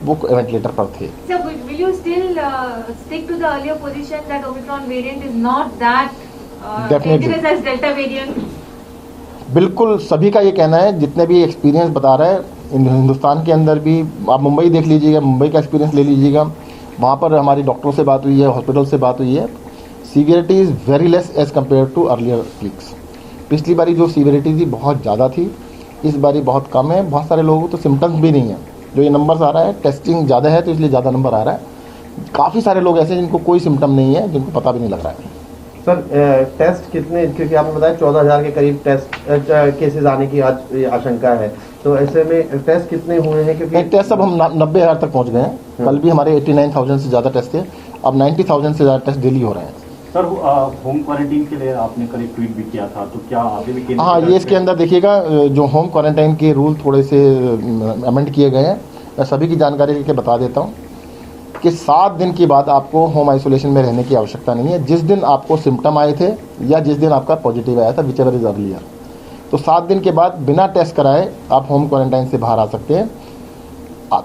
वो वेंटिलेटर पर थे। So will you still stick to the earlier position that Omicron variant is not that dangerous as Delta variant? बिल्कुल सभी का ये कहना है, जितने भी एक्सपीरियंस बता रहे हैं हिंदुस्तान के अंदर भी। आप मुंबई देख लीजिएगा, मुंबई का एक्सपीरियंस ले लीजिएगा, वहाँ पर हमारी डॉक्टरों से बात हुई है, हॉस्पिटल से बात हुई है। Severity is very less as compare to earlier weeks. पिछली बारी जो सीवियरिटी थी बहुत ज़्यादा थी, इस बारी बहुत कम है। बहुत सारे लोगों को तो सिम्टम्स भी नहीं है। जो ये नंबर्स आ रहा है, टेस्टिंग ज़्यादा है तो इसलिए ज़्यादा नंबर आ रहा है। काफ़ी सारे लोग ऐसे जिनको कोई सिम्टम नहीं है, जिनको पता भी नहीं लग रहा है। सर टेस्ट कितने, क्योंकि आपने बताया 14,000 के करीब टेस्ट केसेस आने की आज आशंका है, तो ऐसे में टेस्ट कितने हुए हैं? क्योंकि टेस्ट अब हम 90,000 तक पहुंच गए हैं। कल भी हमारे 89,000 से ज़्यादा टेस्ट थे, अब 90,000 से ज़्यादा टेस्ट डेली हो रहे हैं। सर होम क्वारंटीन के लिए आपने कल एक ट्वीट भी किया था, तो क्या आगे भी हाँ, ये इसके अंदर देखिएगा, जो होम क्वारंटाइन के रूल थोड़े से अमेंड किए गए हैं। मैं सभी की जानकारी लेके बता देता हूँ कि 7 दिन के बाद आपको होम आइसोलेशन में रहने की आवश्यकता नहीं है। जिस दिन आपको सिम्टम आए थे या जिस दिन आपका पॉजिटिव आया था, विच एवर इज अर्लियर, तो 7 दिन के बाद बिना टेस्ट कराए आप होम क्वारंटाइन से बाहर आ सकते हैं,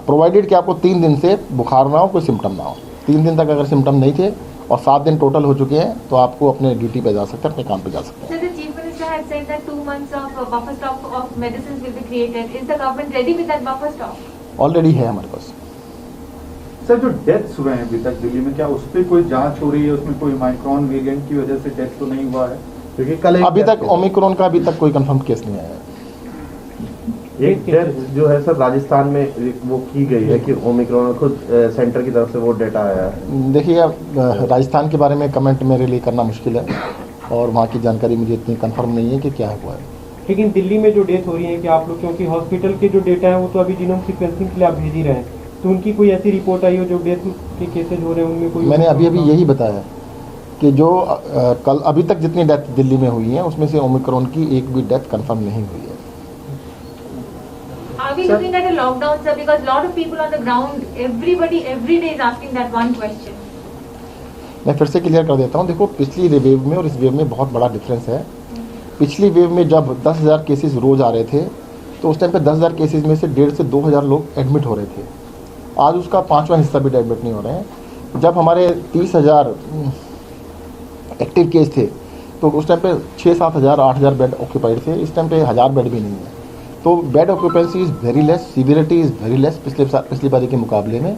प्रोवाइडेड कि आपको 3 दिन से बुखार ना हो, कोई सिम्टम ना हो। 3 दिन तक अगर सिम्टम नहीं थे और 7 दिन टोटल हो चुके हैं तो आपको अपने ड्यूटी पे जा सकते हैं, अपने काम पे जा सकते हैं। So the Chief Minister has said that 2 months of buffer stock of medicines will be created. Is the government ready with that buffer stock? Already है हमारे पास। सर जो डेथ्स हुए हैं अभी तक दिल्ली में, क्या उस पर कोई जांच हो रही है? उसमें कोई ओमिक्रॉन वेरिएंट की वजह से डेथ तो नहीं हुआ है? क्योंकि कल अभी तक ओमिक्रॉन का अभी तक कोई कंफर्म केस नहीं आया है। एक डेथ जो है सर राजस्थान में वो की गई है कि ओमिक्रॉन, खुद सेंटर की तरफ से वो डेटा आया है। देखिए, राजस्थान के बारे में कमेंट मेरे लिए करना मुश्किल है और वहाँ की जानकारी मुझे इतनी कंफर्म नहीं है कि क्या हुआ है। लेकिन दिल्ली में जो डेथ हो रही है कि आप लोग, क्योंकि हॉस्पिटल के जो डेटा है वो तो अभी जीनोम सीक्वेंसिंग के लिए आप भेज ही रहे हैं, तो उनकी कोई ऐसी रिपोर्ट आई हो जो डेथ के केसेज हो रहे हैं उनमें कोई? मैंने अभी यही बताया कि जो कल अभी तक जितनी डेथ दिल्ली में हुई है उसमें से ओमिक्रॉन की एक भी डेथ कंफर्म नहीं हुई है। Are we looking at a lockdown, sir? Because lot of people on the ground, everybody every day is asking that one question. मैं फिर से क्लियर कर देता हूँ। देखो, पिछली वेव में और इस वेव में बहुत बड़ा डिफरेंस है। पिछली वेव में जब 10,000 केसेस रोज़ आ रहे थे तो उस टाइम पे 10,000 केसेस में से 1,500 से 2,000 लोग एडमिट हो रहे थे। आज उसका 5वां हिस्सा भी एडमिट नहीं हो रहे हैं। जब हमारे 30,000 एक्टिव केस थे तो उस टाइम पे 6-7,000 8,000 बेड ऑक्यूपाइड थे। इस टाइम पे 1,000 बेड भी नहीं है। तो bed occupancy is very less, severity is very less पिछली बारी के मुकाबले में।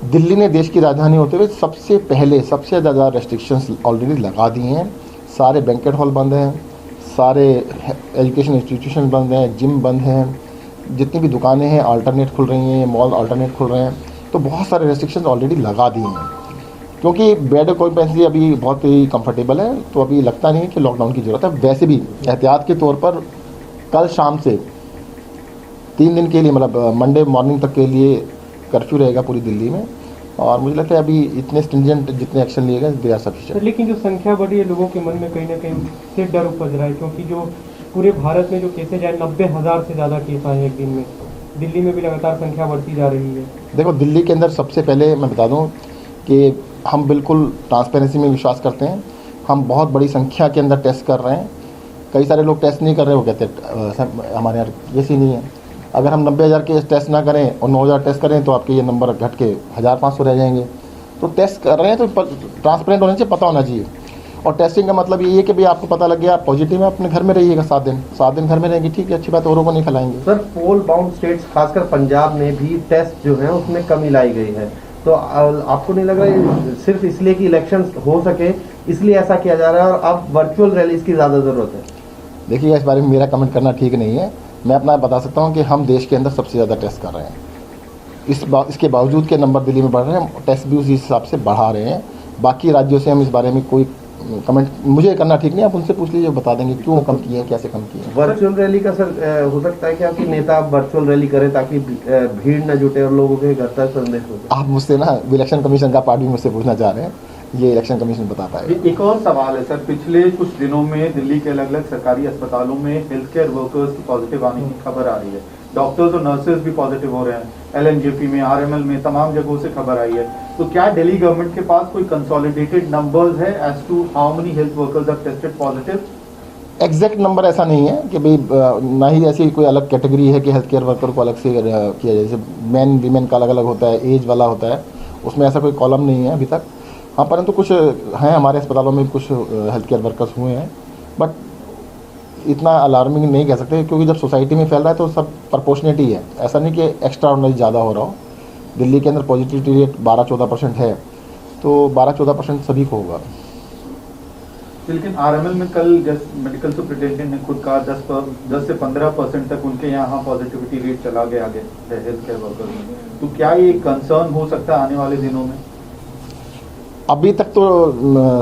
दिल्ली ने देश की राजधानी होते हुए सबसे पहले सबसे ज़्यादा रेस्ट्रिक्शंस ऑलरेडी लगा दी हैं। सारे बैंकेट हॉल बंद हैं, सारे एजुकेशन इंस्टीट्यूशन बंद हैं, जिम बंद हैं, जितनी भी दुकानें हैं अल्टरनेट खुल रही हैं, मॉल अल्टरनेट खुल रहे हैं। तो बहुत सारे रेस्ट्रिक्शंस ऑलरेडी लगा दिए हैं क्योंकि बेड ऑक्यूपेंसी अभी बहुत ही कंफर्टेबल है। तो अभी लगता नहीं है कि लॉकडाउन की ज़रूरत है। वैसे भी एहतियात के तौर पर कल शाम से 3 दिन के लिए, मतलब मंडे मॉर्निंग तक के लिए कर्फ्यू रहेगा पूरी दिल्ली में। और मुझे लगता है अभी इतने स्ट्रिंजेंट जितने एक्शन लिए गए दे आर सफिशिएंट। लेकिन जो संख्या बढ़ी है लोगों के मन में कहीं ना कहीं से डर उपज रहा है, क्योंकि जो पूरे भारत में जो केसेज आए 90,000 से ज़्यादा केस आए एक दिन में, दिल्ली में भी लगातार संख्या बढ़ती जा रही है। देखो, दिल्ली के अंदर सबसे पहले मैं बता दूं कि हम बिल्कुल ट्रांसपेरेंसी में विश्वास करते हैं। हम बहुत बड़ी संख्या के अंदर टेस्ट कर रहे हैं। कई सारे लोग टेस्ट नहीं कर रहे, वो कहते हैं हमारे यहाँ केस ही नहीं है। अगर हम 90,000 के टेस्ट ना करें और 9,000 टेस्ट करें तो आपके ये नंबर घट के 1,500 रह जाएंगे। तो टेस्ट कर रहे हैं तो ट्रांसपेरेंट होने से पता होना चाहिए। और टेस्टिंग का मतलब ये है कि भाई आपको पता लग गया, आप पॉजिटिव है, अपने घर में रहिएगा 7 दिन घर में रहेंगे, ठीक है, अच्छी बात, औरों को नहीं फैलाएंगे। सर पोल बाउंड स्टेट्स खासकर पंजाब में भी टेस्ट जो है उसमें कमी लाई गई है, तो आपको नहीं लग रहा है सिर्फ इसलिए कि इलेक्शन हो सके इसलिए ऐसा किया जा रहा है और अब वर्चुअल रैलीज की ज़्यादा ज़रूरत है? देखिए, इस बारे में मेरा कमेंट करना ठीक नहीं है। मैं अपना बता सकता हूँ कि हम देश के अंदर सबसे ज़्यादा टेस्ट कर रहे हैं। इसके बावजूद के नंबर दिल्ली में बढ़ रहे हैं, टेस्ट भी उसी हिसाब से बढ़ा रहे हैं। बाकी राज्यों से हम इस बारे में कोई कमेंट मुझे करना ठीक नहीं, आप उनसे पूछ लीजिए, बता देंगे क्यों कम किए हैं, कैसे कम किए हैं। वर्चुअल रैली का सर हो सकता है कि आपकी नेता वर्चुअल रैली करें ताकि भीड़ न जुटे और लोगों के घर तक संदेश हो? आप मुझसे ना इलेक्शन कमीशन का पार्ट भी मुझसे पूछना चाह रहे हैं, ये इलेक्शन कमीशन बता पाएगा। एक और सवाल है सर, पिछले कुछ दिनों में दिल्ली के अलग अलग सरकारी अस्पतालों में हेल्थ केयर वर्कर्स की पॉजिटिव आने की खबर आ रही है। डॉक्टर्स और नर्सेज भी पॉजिटिव हो रहे हैं। LNJP में, RML में, तमाम जगहों से खबर आई है। तो क्या दिल्ली गवर्नमेंट के पास कोई कंसोलिडेटेड नंबर्स है as to how many health workers are tested positive? Exact number ऐसा नहीं है कि भाई ना ही ऐसी कोई अलग कैटेगरी है कि हेल्थ केयर वर्कर को अलग से किया जाए, जैसे मैन वीमेन का अलग अलग होता है, एज वाला होता है, उसमें ऐसा कोई कॉलम नहीं है अभी तक। हाँ, परंतु कुछ हैं हमारे अस्पतालों में कुछ हेल्थ केयर वर्कर्स हुए हैं, बट इतना अलार्मिंग नहीं कह सकते, क्योंकि जब सोसाइटी में फैल रहा है तो सब प्रपोर्शनेट ही है, ऐसा नहीं कि एक्स्ट्रा ऑर्डिनरी ज़्यादा हो रहा हो। दिल्ली के अंदर पॉजिटिविटी रेट 12-14% है, तो 12-14% सभी को होगा। लेकिन आरएमएल में कल मेडिकल सुपरिटेंडेंट ने खुद कहा 10 से 15% तक उनके यहाँ पॉजिटिविटी रेट चला गया आगे हेल्थ केयर वर्कर में, तो क्या ये कंसर्न हो सकता है आने वाले दिनों में? अभी तक तो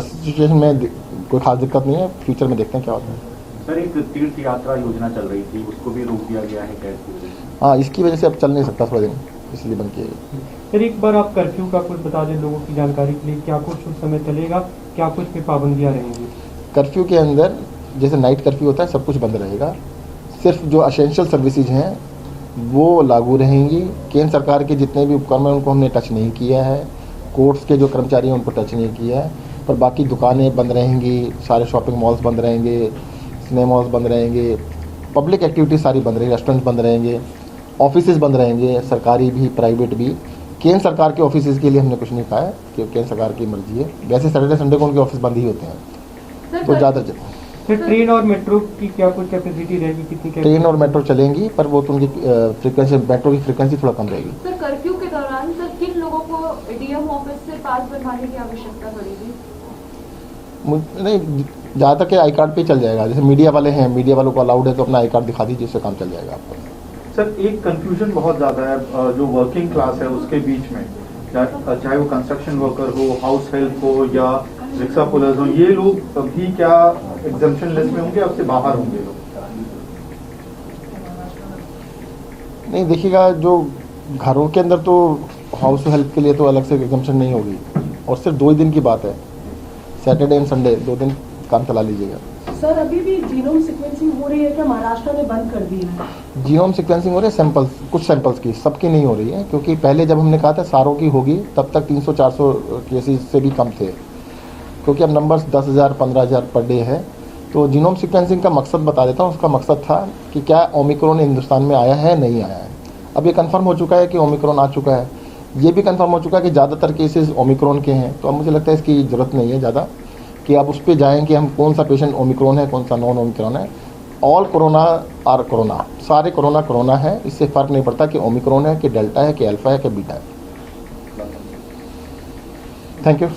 सिचुएशन में कोई खास दिक्कत नहीं है, फ्यूचर में देखते हैं क्या होता है। सर, एक तीर्थ यात्रा योजना चल रही थी, उसको भी रोक दिया गया है कैसे? हाँ, इसकी वजह से अब चल नहीं सकता थोड़ा दिन, इसलिए बंद किया गया। सर, एक बार आप कर्फ्यू का कुछ बता दें लोगों की जानकारी के लिए, क्या कुछ उस समय चलेगा, क्या कुछ पे पाबंदियाँ रहेंगी? कर्फ्यू के अंदर जैसे नाइट कर्फ्यू होता है, सब कुछ बंद रहेगा, सिर्फ जो असेंशियल सर्विसेज हैं वो लागू रहेंगी। केंद्र सरकार के जितने भी उपक्रम हैं उनको हमने टच नहीं किया है, कोर्ट्स के जो कर्मचारी हैं उनको टच नहीं किया है, पर बाकी दुकानें बंद रहेंगी, सारे शॉपिंग मॉल्स बंद रहेंगे, सिनेमास बंद रहेंगे, पब्लिक एक्टिविटीज सारी बंद रहेंगी, रेस्टोरेंट बंद रहेंगे, ऑफिसेज बंद रहेंगे, सरकारी भी प्राइवेट भी। केंद्र सरकार के ऑफिसेज के लिए हमने कुछ नहीं कहा है कि केंद्र सरकार की मर्जी है, वैसे सैटरडे संडे को उनके ऑफिस बंद ही होते हैं, तो ज़्यादा सर, ट्रेन और मेट्रो की क्या कुछ कैपेसिटी रहेगी, कितनी ट्रेन और मेट्रो चलेंगी, पर वो तो उनकी फ्रीक्वेंसी, मेट्रो की फ्रीक्वेंसी थोड़ा कम रहेगी। सर, कर्फ्यू के दौरान सर किन लोगों को डीएम ऑफिस से पास बनवाने की आवश्यकता पड़ेगी? नहीं, जहाँ तक आई कार्ड पे चल जाएगा, जैसे मीडिया वाले हैं, मीडिया वालों को अलाउड है तो अपना आई कार्ड दिखा दीजिए, उससे काम चल जाएगा आपका। सर, एक कंफ्यूजन बहुत ज़्यादा है जो वर्किंग क्लास है उसके बीच में, चाहे वो कंस्ट्रक्शन वर्कर हो, हाउस हेल्प हो या रिक्शा पुलर्स हो, ये लोग भी क्या एग्जम्पशन लिस्ट में होंगे, अब से बाहर होंगे लोग? नहीं, देखिएगा, जो घरों के अंदर तो हाउस हेल्प के लिए तो अलग से एग्जम्पशन नहीं होगी, और सिर्फ 2 ही दिन की बात है, सैटरडे एंड संडे 2 दिन काम चला लीजिएगा। सर, अभी भी जीनोम सीक्वेंसिंग हो रही है क्या? महाराष्ट्र ने बंद कर दी है। जीनोम सीक्वेंसिंग हो रही है, सैंपल्स, कुछ सैंपल्स की, सबकी नहीं हो रही है, क्योंकि पहले जब हमने कहा था सारों की होगी तब तक 300-400 केसेस से भी कम थे, क्योंकि अब नंबर्स 10,000 15,000 पर डे है। तो जीनोम सीक्वेंसिंग का मकसद बता देता हूँ। उसका मकसद था कि क्या ओमिक्रॉन हिंदुस्तान में आया है, नहीं आया है। अब ये कंफर्म हो चुका है कि ओमिक्रॉन आ चुका है, ये भी कंफर्म हो चुका है कि ज़्यादातर केसेस ओमिक्रॉन के हैं, तो अब मुझे लगता है इसकी ज़रूरत नहीं है ज़्यादा कि अब उस पर जाएँ कि हम कौन सा पेशेंट ओमिक्रॉन है, कौन सा नॉन ओमिक्रॉन है। ऑल कोरोना आर कोरोना, सारे कोरोना कोरोना है, इससे फ़र्क नहीं पड़ता कि ओमिक्रॉन है कि डेल्टा है कि अल्फ़ा है कि बीटा है। Thank you.